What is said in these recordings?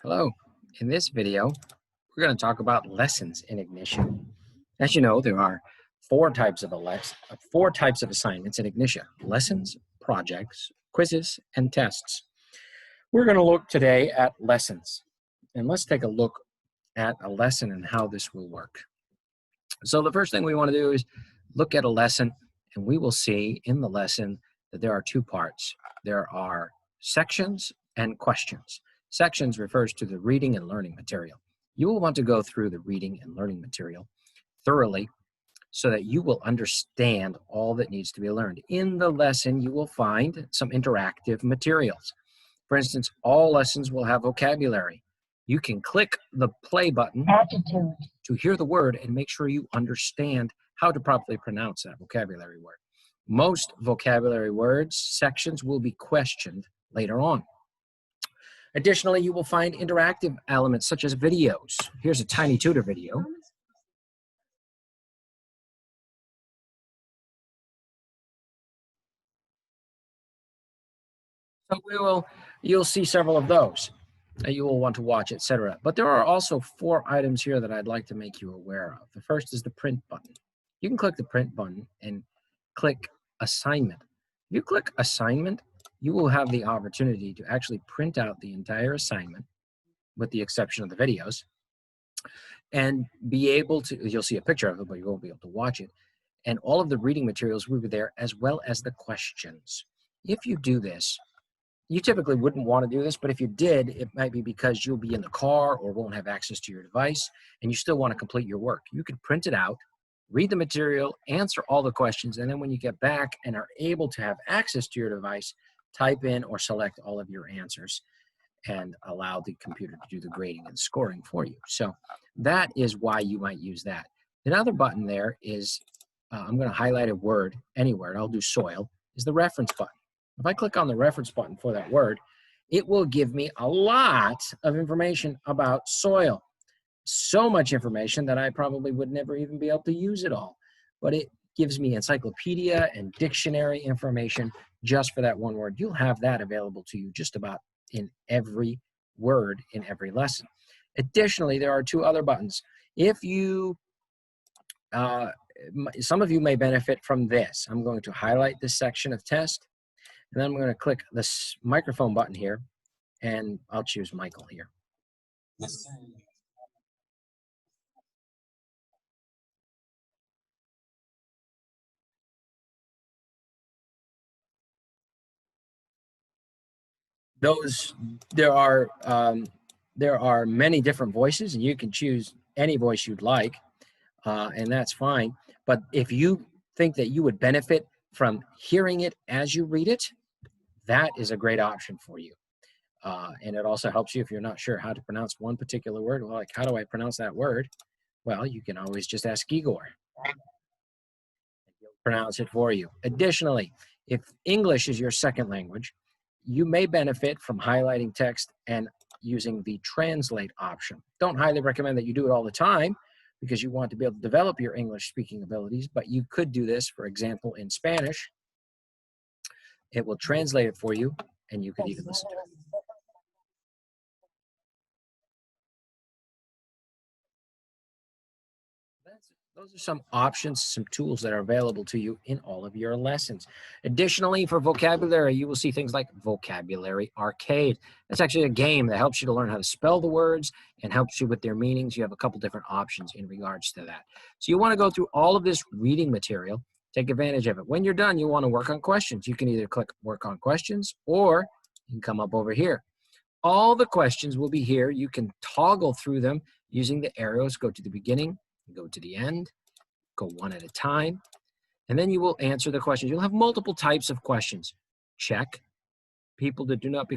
Hello. In this video, we're going to talk about lessons in Ignitia. As you know, there are four types of assignments in Ignitia: lessons, projects, quizzes, and tests. We're going to look today at lessons. And let's take a look at a lesson and how this will work. So the first thing we want to do is look at a lesson, and we will see in the lesson that there are two parts. There are sections and questions. Sections refers to the reading and learning material. You will want to go through the reading and learning material thoroughly so that you will understand all that needs to be learned. In the lesson, you will find some interactive materials. For instance, all lessons will have vocabulary. You can click the play button to hear the word and make sure you understand how to properly pronounce that vocabulary word. Most vocabulary words sections will be questioned later on. Additionally, you will find interactive elements such as videos. Here's a tiny tutor video. So you'll see several of those that you will want to watch, etc. But there are also four items here that I'd like to make you aware of. The first is the print button. You can click the print button and click assignment. If you click assignment, you will have the opportunity to actually print out the entire assignment, with the exception of the videos, and be able to, you'll see a picture of it, but you won't be able to watch it. And all of the reading materials will be there, as well as the questions. If you do this, you typically wouldn't want to do this, but if you did, it might be because you'll be in the car or won't have access to your device, and you still want to complete your work. You could print it out, read the material, answer all the questions, and then when you get back and are able to have access to your device, type in or select all of your answers and allow the computer to do the grading and scoring for you. So that is why you might use that. Another button there is, I'm going to highlight a word, any word, I'll do soil, is the reference button. If I click on the reference button for that word, it will give me a lot of information about soil. So much information that I probably would never even be able to use it all. But it gives me encyclopedia and dictionary information just for that one word. You'll have that available to you just about in every word in every lesson. Additionally, there are two other buttons. If you, some of you may benefit from this. I'm going to highlight this section of test, and then I'm going to click this microphone button here, and I'll choose Michael here. There are many different voices, and you can choose any voice you'd like, and that's fine. But if you think that you would benefit from hearing it as you read it, that is a great option for you. And it also helps you if you're not sure how to pronounce one particular word. Well, like, how do I pronounce that word? Well, you can always just ask Igor. He'll pronounce it for you. Additionally, if English is your second language, you may benefit from highlighting text and using the translate option. Don't highly recommend that you do it all the time because you want to be able to develop your English speaking abilities, but you could do this, for example, in Spanish. It will translate it for you, and you could even listen to it. Those are some options, some tools that are available to you in all of your lessons. Additionally, for vocabulary, you will see things like Vocabulary Arcade. That's actually a game that helps you to learn how to spell the words and helps you with their meanings. You have a couple different options in regards to that. So you want to go through all of this reading material, take advantage of it. When you're done, you want to work on questions. You can either click Work on Questions, or you can come up over here. All the questions will be here. You can toggle through them using the arrows. Go to the beginning, go to the end, go one at a time, and then you will answer the questions. You'll have multiple types of questions. Check. People that do not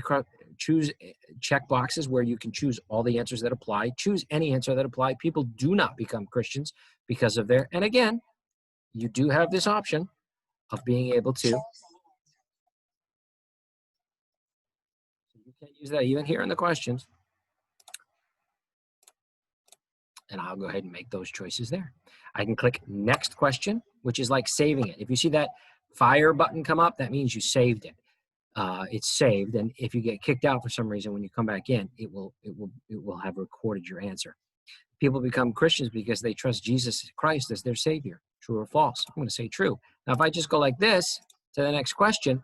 choose check boxes where you can choose all the answers that apply. Choose any answer that apply. People do not become Christians because of their, and again, you do have this option of being able to. You can't use that even here in the questions. And I'll go ahead and make those choices there. I can click next question, which is like saving it. If you see that fire button come up, that means you saved it. it's saved, and if you get kicked out for some reason when you come back in, it will have recorded your answer. People become Christians because they trust Jesus Christ as their Savior. True or false? I'm going to say true. Now, if I just go like this to the next question,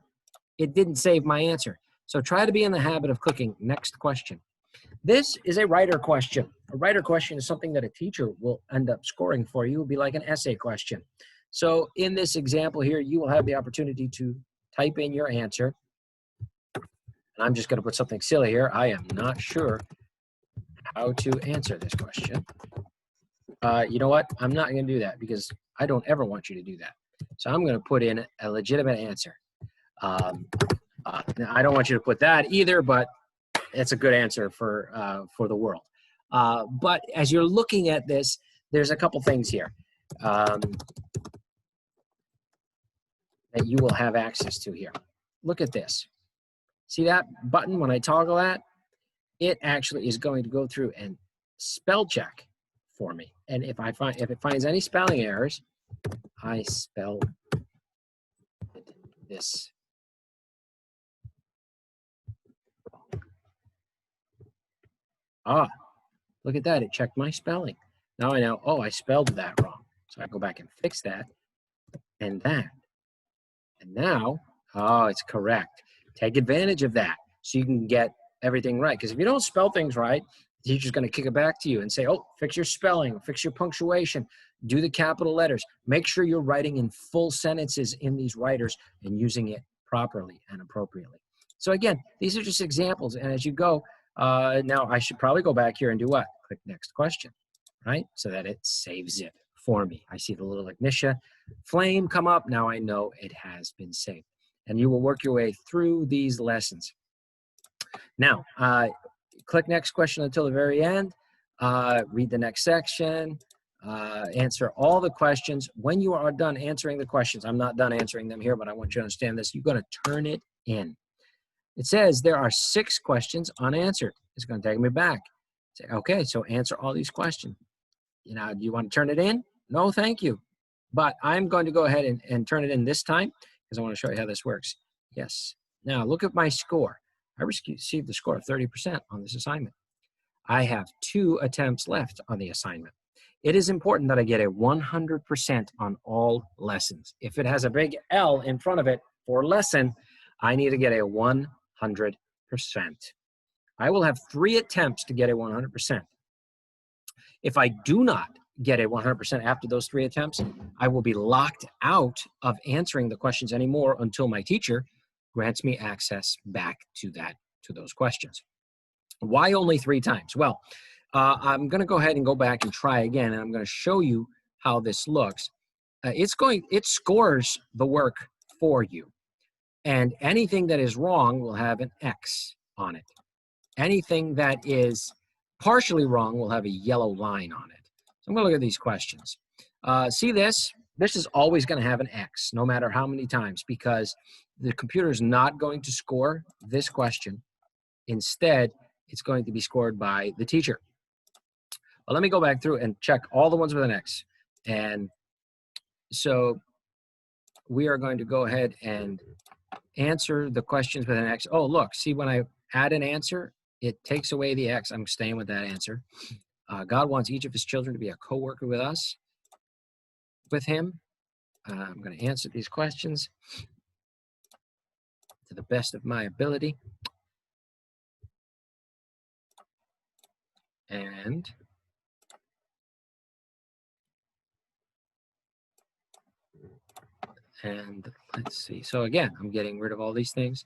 it didn't save my answer. So try to be in the habit of clicking next question. This is a writer question. A writer question is something that a teacher will end up scoring for you. It will be like an essay question. So in this example here, you will have the opportunity to type in your answer. And I'm just going to put something silly here. I am not sure how to answer this question. You know what? I'm not going to do that because I don't ever want you to do that. So I'm going to put in a legitimate answer. I don't want you to put that either, but it's a good answer for the world. But as you're looking at this, there's a couple things here that you will have access to here. Look at this. See that button? When I toggle that, it actually is going to go through and spell check for me. And if it finds any spelling errors, I spell this. Ah, look at that. It checked my spelling. Now I know, oh, I spelled that wrong. So I go back and fix that and that. And now, oh, it's correct. Take advantage of that so you can get everything right. Because if you don't spell things right, the teacher's going to kick it back to you and say, oh, fix your spelling, fix your punctuation, do the capital letters. Make sure you're writing in full sentences in these writers and using it properly and appropriately. So again, these are just examples. And as you go, now I should probably go back here and do what? Click next question, right? So that it saves it for me. I see the little Ignitia flame come up. Now I know it has been saved. And you will work your way through these lessons. Now, click next question until the very end. Read the next section. Answer all the questions. When you are done answering the questions, I'm not done answering them here, but I want you to understand this. You're going to turn it in. It says there are 6 questions unanswered. It's going to take me back. Say, okay, so answer all these questions. You know, do you want to turn it in? No, thank you. But I'm going to go ahead and turn it in this time because I want to show you how this works. Yes. Now look at my score. I received a score of 30% on this assignment. I have 2 attempts left on the assignment. It is important that I get a 100% on all lessons. If it has a big L in front of it for lesson, I need to get a 100%. I will have 3 attempts to get a 100%. If I do not get a 100% after those 3 attempts, I will be locked out of answering the questions anymore until my teacher grants me access back to those questions. Why only 3 times? Well, I'm going to go ahead and go back and try again, and I'm going to show you how this looks. It scores the work for you, and anything that is wrong will have an X on it. Anything that is partially wrong will have a yellow line on it. So I'm going to look at these questions. See this? This is always going to have an X, no matter how many times, because the computer is not going to score this question. Instead, it's going to be scored by the teacher. Well, let me go back through and check all the ones with an X. And so we are going to go ahead and answer the questions with an X. Oh, look, see when I add an answer, it takes away the X. I'm staying with that answer. God wants each of his children to be a co-worker with us, with him. I'm going to answer these questions to the best of my ability. And let's see. So again, I'm getting rid of all these things.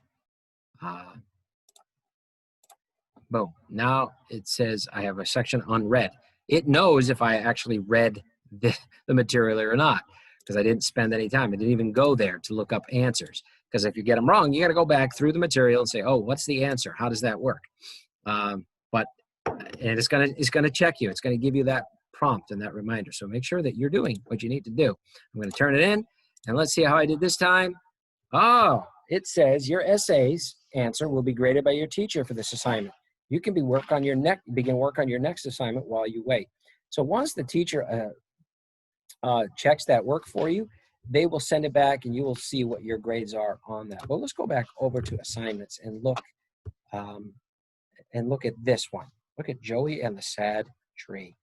Boom. Now it says I have a section unread. It knows if I actually read the material or not, because I didn't spend any time. I didn't even go there to look up answers. Because if you get them wrong, you got to go back through the material and say, oh, what's the answer? How does that work? And it's gonna check you. It's gonna give you that prompt and that reminder. So make sure that you're doing what you need to do. I'm gonna turn it in, and let's see how I did this time. Oh, it says your essay's answer will be graded by your teacher for this assignment. You can begin work on your next assignment while you wait. So once the teacher checks that work for you, they will send it back and you will see what your grades are on that. But let's go back over to assignments and look at this one. Look at Joey and the Sad Tree.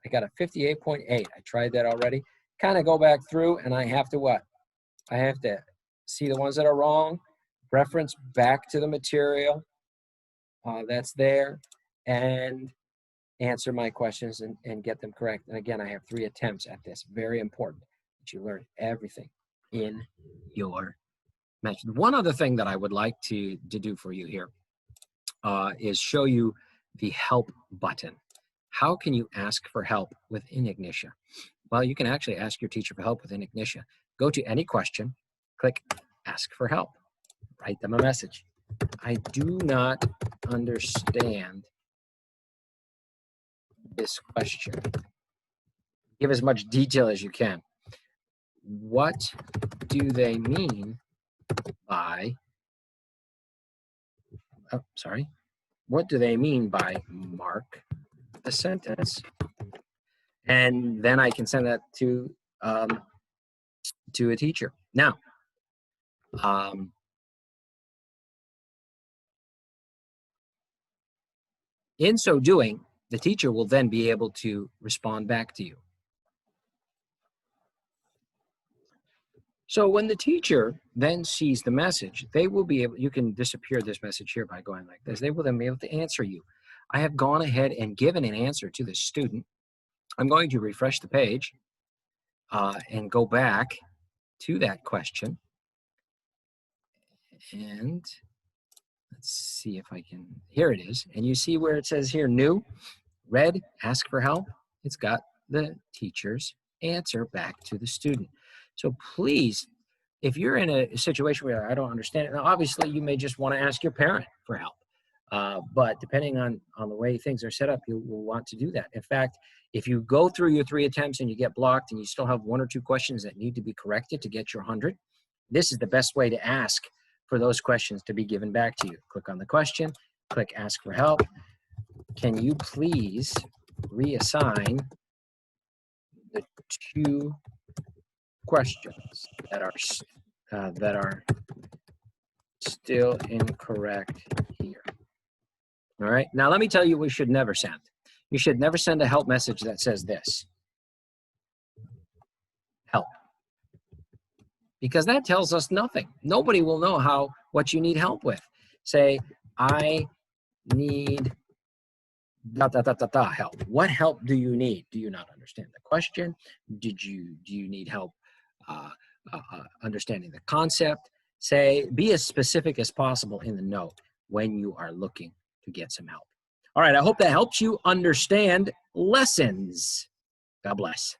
I got a 58.8. I tried that already. Kind of go back through and I have to what? I have to see the ones that are wrong, reference back to the material that's there, and answer my questions and get them correct. And again, I have 3 attempts at this. Very important that you learn everything in your mention. One other thing that I would like to do for you here is show you the help button. How can you ask for help within Ignitia? Well, you can actually ask your teacher for help within Ignitia. Go to any question, click ask for help, write them a message. I do not understand this question. Give as much detail as you can. What do they mean by, what do they mean by mark the sentence? And then I can send that to a teacher. Now, in so doing, the teacher will then be able to respond back to you. So when the teacher then sees the message, they will be able, you can disappear this message here by going like this. They will then be able to answer you. I have gone ahead and given an answer to the student. I'm going to refresh the page and go back to that question. And let's see if I can, here it is. And you see where it says here, new, red, ask for help. It's got the teacher's answer back to the student. So please, if you're in a situation where I don't understand it, now obviously you may just want to ask your parent for help. But depending on the way things are set up, you will want to do that. In fact, if you go through your 3 attempts and you get blocked and you still have 1 or 2 questions that need to be corrected to get your 100, this is the best way to ask for those questions to be given back to you. Click on the question, click ask for help. Can you please reassign the 2 questions that are still incorrect here? All right, now let me tell you what you should never send. You should never send a help message that says this, help, because that tells us nothing. Nobody will know what you need help with. Say, I need help. What help do you need? Do you not understand the question? Do you need help understanding the concept? Say, be as specific as possible in the note when you are looking to get some help. All right, I hope that helps you understand lessons. God bless.